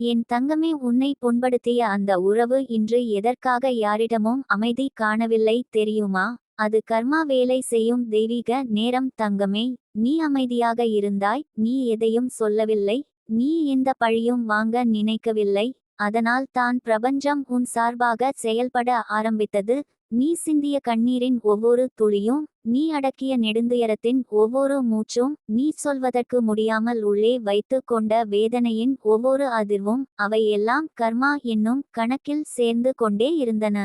என் தங்கமே, உன்னை புண்படுத்திய அந்த உறவு இன்று எதற்காக யாரிடமும் அமைதி காணவில்லை தெரியுமா? அது கர்மா வேலை செய்யும் தெய்வீக நேரம் தங்கமே. நீ அமைதியாக இருந்தாய், நீ எதையும் சொல்லவில்லை, நீ எந்த பழியும் வாங்க நினைக்கவில்லை. அதனால் தான் பிரபஞ்சம் உன் சார்பாக செயல்பட ஆரம்பித்தது. நீ சிந்திய கண்ணீரின் ஒவ்வொரு துளியும், நீ அடக்கிய நெடுந்துயரத்தின் ஒவ்வொரு மூச்சும், நீ சொல்வதற்கு முடியாமல் உள்ளே வைத்து கொண்ட வேதனையின் ஒவ்வொரு அதிர்வும், அவையெல்லாம் கர்மா என்னும் கணக்கில் சேர்ந்து கொண்டே இருந்தன.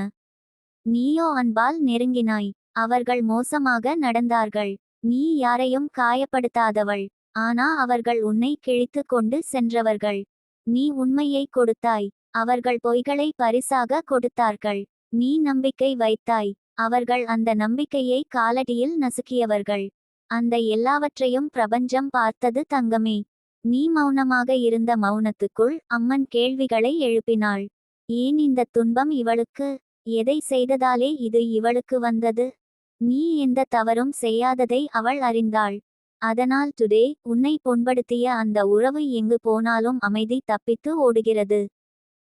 நீயோ அன்பால் நெருங்கினாய். அவர்கள் மோசமாக நடந்தார்கள். நீ யாரையும் காயப்படுத்தாதவள். ஆனா அவர்கள் உன்னை கிழித்து கொண்டு சென்றவர்கள். நீ உண்மையை கொடுத்தாய். அவர்கள் பொய்களை பரிசாக கொடுத்தார்கள். நீ நம்பிக்கை வைத்தாய். அவர்கள் அந்த நம்பிக்கையை காலடியில் நசுக்கியவர்கள். அந்த எல்லாவற்றையும் பிரபஞ்சம் பார்த்தது தங்கமே. நீ மௌனமாக இருந்த மௌனத்துக்குள் அம்மன் கேள்விகளை எழுப்பினாள். ஏன் இந்த துன்பம் இவளுக்கு? எதை செய்ததாலே இது இவளுக்கு வந்தது? நீ எந்த தவறும் செய்யாததை அவள் அறிந்தாள். அதனால் டுடே உன்னை புண்படுத்திய அந்த உறவு எங்கு போனாலும் அமைதி தப்பித்து ஓடுகிறது.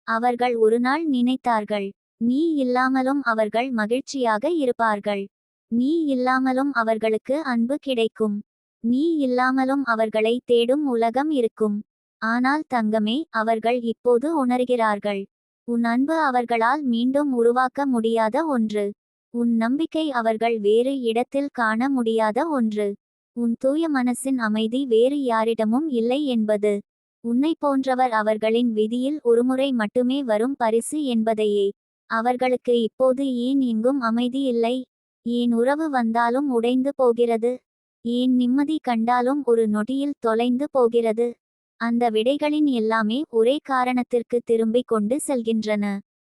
அவர்கள் ஒருநாள் நினைத்தார்கள், நீ இல்லாமலும் அவர்கள் மகிழ்ச்சியாக இருப்பார்கள். நீ இல்லாமலும் அவர்களுக்கு அன்பு கிடைக்கும். நீ இல்லாமலும் அவர்களை தேடும் உலகம் இருக்கும். ஆனால் தங்கமே, அவர்கள் இப்போது உணர்கிறார்கள். உன் அன்பு அவர்களால் மீண்டும் உருவாக்க முடியாத ஒன்று. உன் நம்பிக்கை அவர்கள் வேறு இடத்தில் காண முடியாத ஒன்று. உன் தூய மனசின் அமைதி வேறு யாரிடமும் இல்லை என்பது. உன்னை போன்றவர் அவர்களின் விதியில் ஒருமுறை மட்டுமே வரும் பரிசு என்பதையே. அவர்களுக்கு இப்போது ஏன் எங்கும் அமைதி இல்லை? ஏன் உறவு வந்தாலும் உடைந்து போகிறது? ஏன் நிம்மதி கண்டாலும் ஒரு நொடியில் தொலைந்து போகிறது? அந்த விடைகளின் எல்லாமே ஒரே காரணத்திற்கு திரும்பிக் கொண்டு செல்கின்றன.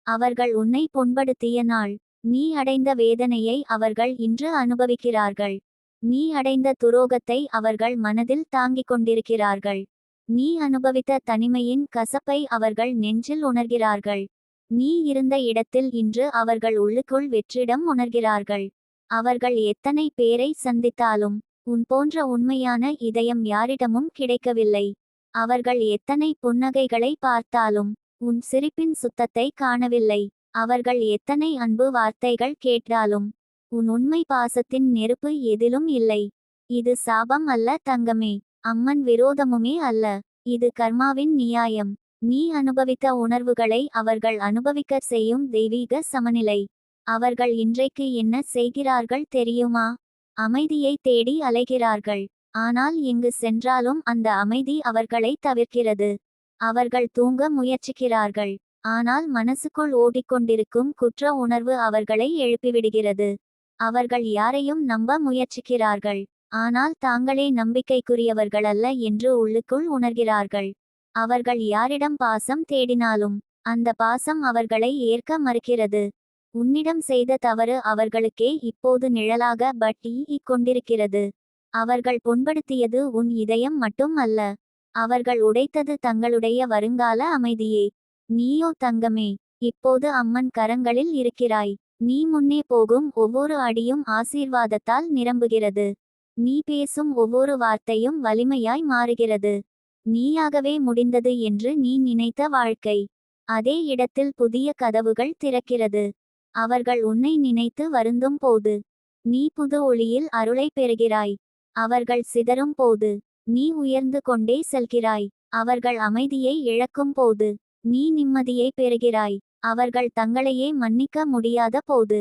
அவர்கள் உன்னை புண்படுத்திய நாள். நீ அடைந்த வேதனையை அவர்கள் இன்று அனுபவிக்கிறார்கள். நீ அடைந்த துரோகத்தை அவர்கள் மனதில் தாங்கிக் கொண்டிருக்கிறார்கள். நீ அனுபவித்த தனிமையின் கசப்பை அவர்கள் நெஞ்சில் உணர்கிறார்கள். நீ இருந்த இடத்தில் இன்று அவர்கள் உள்ளுக்குள் வெற்றிடம் உணர்கிறார்கள். அவர்கள் எத்தனை பேரை சந்தித்தாலும் உன் போன்ற உண்மையான இதயம் யாரிடமும் கிடைக்கவில்லை. அவர்கள் எத்தனை புன்னகைகளை பார்த்தாலும் உன் சிரிப்பின் சுத்தத்தை காணவில்லை. அவர்கள் எத்தனை அன்பு வார்த்தைகள் கேட்டாலும் உன் உண்மை பாசத்தின் நெருப்பு எதிலும் இல்லை. இது சாபம் அல்ல தங்கமே. அம்மன் விரோதமுமே அல்ல. இது கர்மாவின் நியாயம். நீ அனுபவித்த உணர்வுகளை அவர்கள் அனுபவிக்க செய்யும் தெய்வீக சமநிலை. அவர்கள் இன்றைக்கு என்ன செய்கிறார்கள் தெரியுமா? அமைதியை தேடி அலைகிறார்கள். ஆனால் எங்கு சென்றாலும் அந்த அமைதி அவர்களை தவிர்க்கிறது. அவர்கள் தூங்க முயற்சிக்கிறார்கள். ஆனால் மனசுக்குள் ஓடிக்கொண்டிருக்கும் குற்ற உணர்வு அவர்களை எழுப்பிவிடுகிறது. அவர்கள் யாரையும் நம்ப முயற்சிக்கிறார்கள். ஆனால் தாங்களே நம்பிக்கைக்குரியவர்களல்ல என்று உள்ளுக்குள் உணர்கிறார்கள். அவர்கள் யாரிடம் பாசம் தேடினாலும் அந்த பாசம் அவர்களை ஏற்க மறுக்கிறது. உன்னிடம் செய்த தவறு அவர்களுக்கே இப்போது நிழலாக பட்டி கொண்டிருக்கிறது. அவர்கள் புண்படுத்தியது உன் இதயம் மட்டும் அல்ல. அவர்கள் உடைத்தது தங்களுடைய வருங்கால அமைதியே. நீயோ தங்கமே, இப்போது அம்மன் கரங்களில் இருக்கிறாய். நீ முன்னே போகும் ஒவ்வொரு அடியும் ஆசீர்வாதத்தால் நிரம்புகிறது. நீ பேசும் ஒவ்வொரு வார்த்தையும் வலிமையாய் மாறுகிறது. நீயாகவே முடிந்தது என்று நீ நினைத்த வாழ்க்கை அதே இடத்தில் புதிய கதவுகள் திறக்கிறது. அவர்கள் உன்னை நினைத்து வருந்தும் போது நீ புது ஒளியில் அருளை பெறுகிறாய். அவர்கள் சிதறும் போது நீ உயர்ந்து கொண்டே செல்கிறாய். அவர்கள் அமைதியை இழக்கும் போது நீ நிம்மதியை பெறுகிறாய். அவர்கள் தங்களையே மன்னிக்க முடியாத போது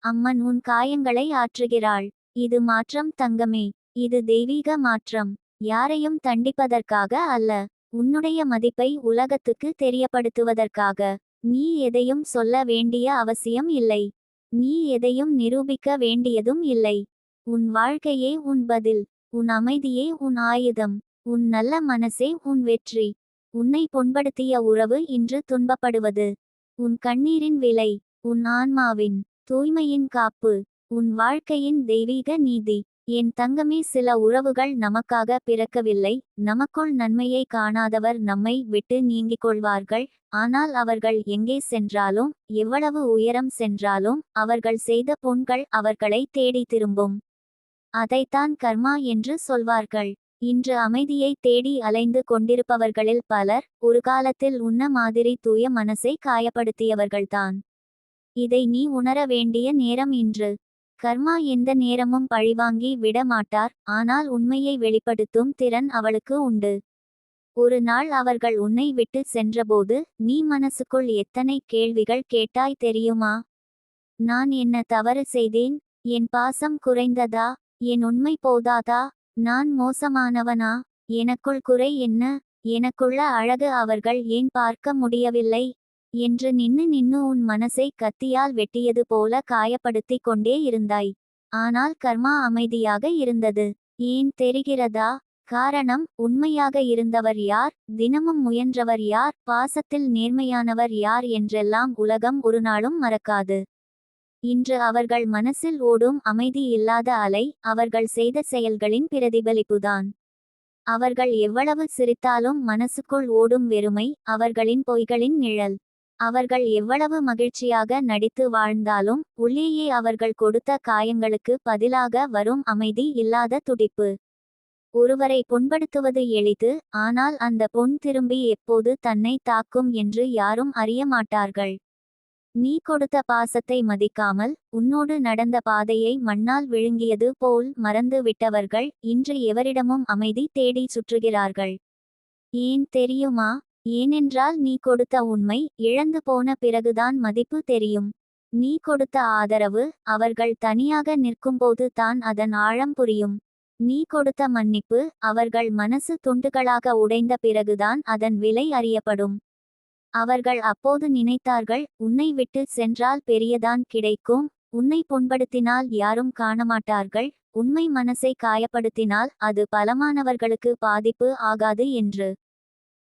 அம்மன் உன் காயங்களை ஆற்றுகிறாள். இது மாற்றம் தங்கமே. இது தெய்வீக மாற்றம். யாரையும் தண்டிப்பதற்காக அல்ல. உன்னுடைய மதிப்பை உலகத்துக்கு தெரியப்படுத்துவதற்காக. நீ எதையும் சொல்ல வேண்டிய அவசியம் இல்லை. நீ எதையும் நிரூபிக்க வேண்டியதும் இல்லை. உன் வாழ்க்கையே உன் பதில். உன் அமைதியே உன் ஆயுதம். உன் நல்ல மனசே உன் வெற்றி. உன்னை புண்படுத்திய உறவு இன்று துன்பப்படுவது உன் கண்ணீரின் விலை. உன் ஆன்மாவின் தூய்மையின் காப்பு. உன் வாழ்க்கையின் தெய்வீக நீதி. என் தங்கமே, சில உறவுகள் நமக்காக பிறக்கவில்லை. நமக்குள் நன்மையை காணாதவர் நம்மை விட்டு நீங்கிக் கொள்வார்கள். ஆனால் அவர்கள் எங்கே சென்றாலும் எவ்வளவு உயரம் சென்றாலும் அவர்கள் செய்த புண்கள் அவர்களை தேடி திரும்பும். அதைத்தான் கர்மா என்று சொல்வார்கள். இன்று அமைதியை தேடி அலைந்து கொண்டிருப்பவர்களில் பலர் ஒரு காலத்தில் உன்ன மாதிரி தூய மனசை காயப்படுத்தியவர்கள்தான். இதை நீ உணர வேண்டிய நேரம் இன்று. கர்மா எந்த நேரமும் பழிவாங்கி விட மாட்டார், ஆனால் உண்மையை வெளிப்படுத்தும் திறன் அவளுக்கு உண்டு. ஒரு நாள் அவர்கள் உன்னை விட்டு சென்றபோது நீ மனசுக்குள் எத்தனை கேள்விகள் கேட்டாய் தெரியுமா? நான் என்ன தவறு செய்தேன்? என் பாசம் குறைந்ததா? என் உண்மை போதாதா? நான் மோசமானவனா? எனக்குள் குறை என்ன? எனக்குள்ள அழகு அவர்கள் ஏன் பார்க்க முடியவில்லை? என்று நின்னு நின்னு உன் மனசை கத்தியால் வெட்டியது போல காயப்படுத்திக் கொண்டே இருந்தாய். ஆனால் கர்மா அமைதியாக இருந்தது. ஏன் தெரிகிறதா? காரணம், உண்மையாக இருந்தவர் யார், தினமும் முயன்றவர் யார், பாசத்தில் நேர்மையானவர் யார் என்றெல்லாம் உலகம் ஒரு நாளும் மறக்காது. இன்று அவர்கள் மனசில் ஓடும் அமைதி இல்லாத அலை அவர்கள் செய்த செயல்களின் பிரதிபலிப்புதான். அவர்கள் எவ்வளவு சிரித்தாலும் மனசுக்குள் ஓடும் வெறுமை அவர்களின் பொய்களின் நிழல். அவர்கள் எவ்வளவு மகிழ்ச்சியாக நடித்து வாழ்ந்தாலும் உள்ளேயே அவர்கள் கொடுத்த காயங்களுக்கு பதிலாக வரும் அமைதி இல்லாத துடிப்பு. ஒருவரை புண்படுத்துவது எளிது, ஆனால் அந்த புண் திரும்பி எப்போது தன்னை தாக்கும் என்று யாரும் அறிய மாட்டார்கள். நீ கொடுத்த பாசத்தை மதிக்காமல் உன்னோடு நடந்த பாதையை மண்ணால் விழுங்கியது போல் மறந்து விட்டவர்கள் இன்று எவரிடமும் அமைதி தேடி சுற்றுகிறார்கள். ஏன் தெரியுமா? ஏனென்றால் நீ கொடுத்த உண்மை இழந்து போன பிறகுதான் மதிப்பு தெரியும். நீ கொடுத்த ஆதரவு அவர்கள் தனியாக நிற்கும்போது தான் அதன் ஆழம் புரியும். நீ கொடுத்த மன்னிப்பு அவர்கள் மனசு துண்டுகளாக உடைந்த பிறகுதான் அதன் விலை அறியப்படும். அவர்கள் அப்போது நினைத்தார்கள், உன்னை விட்டு சென்றால் பெரியதான் கிடைக்கும், உன்னை புண்படுத்தினால் யாரும் காணமாட்டார்கள், உண்மை மனசை காயப்படுத்தினால் அது பலமானவர்களுக்கு பாதிப்பு ஆகாது என்று.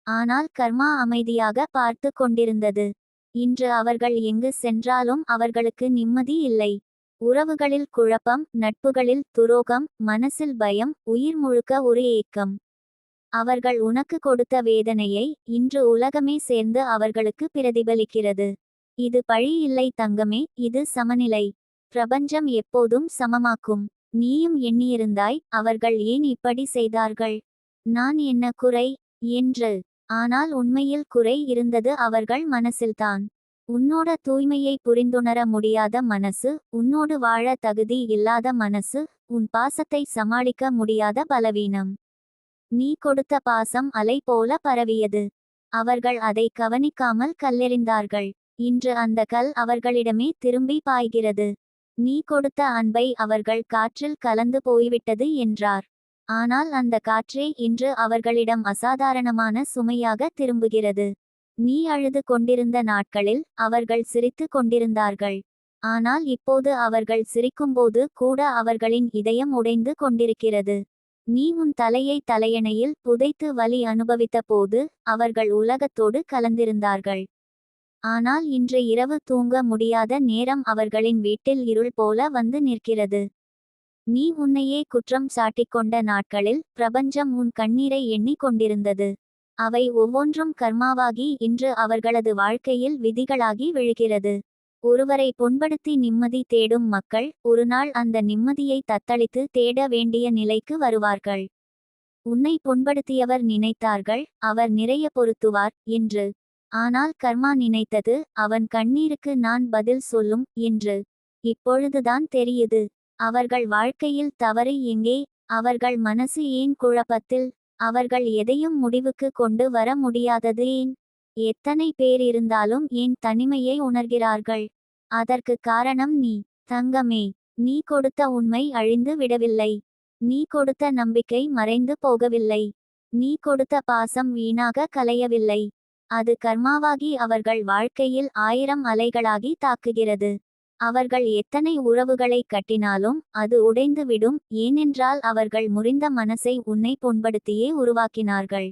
ஆனால் கர்மா அமைதியாக பார்த்து கொண்டிருந்தது. இன்று அவர்கள் எங்கு சென்றாலும் அவர்களுக்கு நிம்மதி இல்லை. உறவுகளில் குழப்பம், நட்புகளில் துரோகம், மனசில் பயம், உயிர் முழுக்க ஒரு ஏக்கம். அவர்கள் உனக்கு கொடுத்த வேதனையை இன்று உலகமே சேர்ந்து அவர்களுக்கு பிரதிபலிக்கிறது. இது பழி இல்லை தங்கமே, இது சமநிலை. பிரபஞ்சம் எப்போதும் சமமாக்கும். நீயும் எண்ணியிருந்தாய், அவர்கள் ஏன் இப்படி செய்தார்கள், நான் என்ன குறை என்று. ஆனால் உண்மையில் குறை இருந்தது அவர்கள் மனசில்தான். உன்னோட தூய்மையை புரிந்துணர முடியாத மனசு, உன்னோடு வாழ தகுதி இல்லாத மனசு, உன் பாசத்தை சமாளிக்க முடியாத பலவீனம். நீ கொடுத்த பாசம் அலை போல பரவியது. அவர்கள் அதை கவனிக்காமல் கல்லெறிந்தார்கள். இன்று அந்த கல் அவர்களிடமே திரும்பி பாய்கிறது. நீ கொடுத்த அன்பை அவர்கள் காற்றில் கலந்து போய்விட்டது என்றார். ஆனால் அந்த காற்றே இன்று அவர்களிடம் அசாதாரணமான சுமையாக திரும்புகிறது. நீ அழுது கொண்டிருந்த நாட்களில் அவர்கள் சிரித்து கொண்டிருந்தார்கள். ஆனால் இப்போது அவர்கள் சிரிக்கும்போது கூட அவர்களின் இதயம் உடைந்து கொண்டிருக்கிறது. நீ உன் தலையை தலையணையில் புதைத்து வலி அனுபவித்த போது அவர்கள் உலகத்தோடு கலந்திருந்தார்கள். ஆனால் இன்று இரவு தூங்க முடியாத நேரம் அவர்களின் வீட்டில் இருள் போல வந்து நிற்கிறது. நீ உன்னையே குற்றம் சாட்டிக்கொண்ட நாட்களில் பிரபஞ்சம் உன் கண்ணீரை எண்ணி கொண்டிருந்தது. அவை ஒவ்வொன்றும் கர்மாவாகி இன்று அவர்களது வாழ்க்கையில் விதிகளாகி விழுகிறது. ஒருவரை புண்படுத்தி நிம்மதி தேடும் மக்கள் ஒருநாள் அந்த நிம்மதியை தத்தளித்து தேட வேண்டிய நிலைக்கு வருவார்கள். உன்னை புண்படுத்தியவர் நினைத்தார்கள், அவர் நிறைய பொருத்துவார் என்று. ஆனால் கர்மா நினைத்தது, அவன் கண்ணீருக்கு நான் பதில் சொல்லும் என்று. இப்பொழுதுதான் தெரியுது, அவர்கள் வாழ்க்கையில் தவறு எங்கே, அவர்கள் மனசு ஏன் குழப்பத்தில், அவர்கள் எதையும் முடிவுக்கு கொண்டு வர முடியாதது ஏன். எத்தனை பேர் இருந்தாலும் ஏன் தனிமையை உணர்கிறார்கள்? அதற்கு காரணம் நீ, தங்கமே. நீ கொடுத்த உண்மை அழிந்து விடவில்லை. நீ கொடுத்த நம்பிக்கை மறைந்து போகவில்லை. நீ கொடுத்த பாசம் வீணாக கலையவில்லை. அது கர்மாவாகி அவர்கள் வாழ்க்கையில் 1000 அலைகளாகி தாக்குகிறது. அவர்கள் எத்தனை உறவுகளை கட்டினாலும் அது உடைந்து விடும், ஏனென்றால் அவர்கள் முறிந்த மனசை உன்னை புண்படுத்தியே உருவாக்கினார்கள்.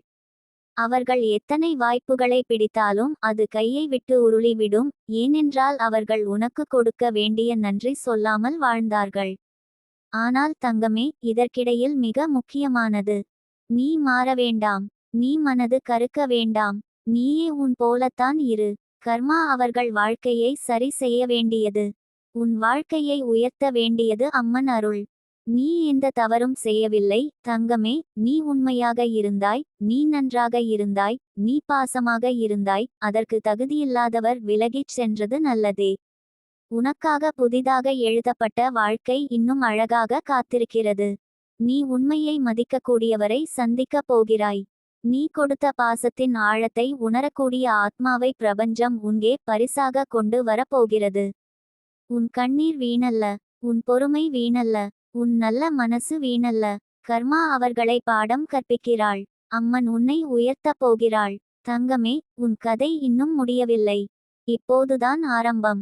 அவர்கள் எத்தனை வாய்ப்புகளை பிடித்தாலும் அது கையை விட்டு உருளிவிடும், ஏனென்றால் அவர்கள் உனக்கு கொடுக்க வேண்டிய நன்றி சொல்லாமல் வாழ்ந்தார்கள். ஆனால் தங்கமே, இதற்கிடையில் மிக முக்கியமானது, நீ மாற வேண்டாம். நீ மனது கருக்க வேண்டாம். நீயே உன் போலத்தான் இரு. கர்மா அவர்கள் வாழ்க்கையை சரி செய்ய வேண்டியது. உன் வாழ்க்கையை உயர்த்த வேண்டியது அம்மன் அருள். நீ எந்த தவறும் செய்யவில்லை தங்கமே. நீ உண்மையாக இருந்தாய், நீ நன்றாக இருந்தாய், நீ பாசமாக இருந்தாய். அதற்கு தகுதியில்லாதவர் விலகிச் சென்றது நல்லதே. உனக்காக புதிதாக எழுதப்பட்ட வாழ்க்கை இன்னும் அழகாக காத்திருக்கிறது. நீ உண்மையை மதிக்கக்கூடியவரை சந்திக்கப் போகிறாய். நீ கொடுத்த பாசத்தின் ஆழத்தை உணரக்கூடிய ஆத்மாவை பிரபஞ்சம் உங்கே பரிசாக கொண்டு வரப்போகிறது. உன் கண்ணீர் வீணல்ல, உன் பொறுமை வீணல்ல, உன் நல்ல மனசு வீணல்ல. கர்மா அவர்களை பாடம் கற்பிக்கிறாள். அம்மன் உன்னை உயர்த்தப் போகிறாள். தங்கமே, உன் கதை இன்னும் முடியவில்லை. இப்போதுதான் ஆரம்பம்.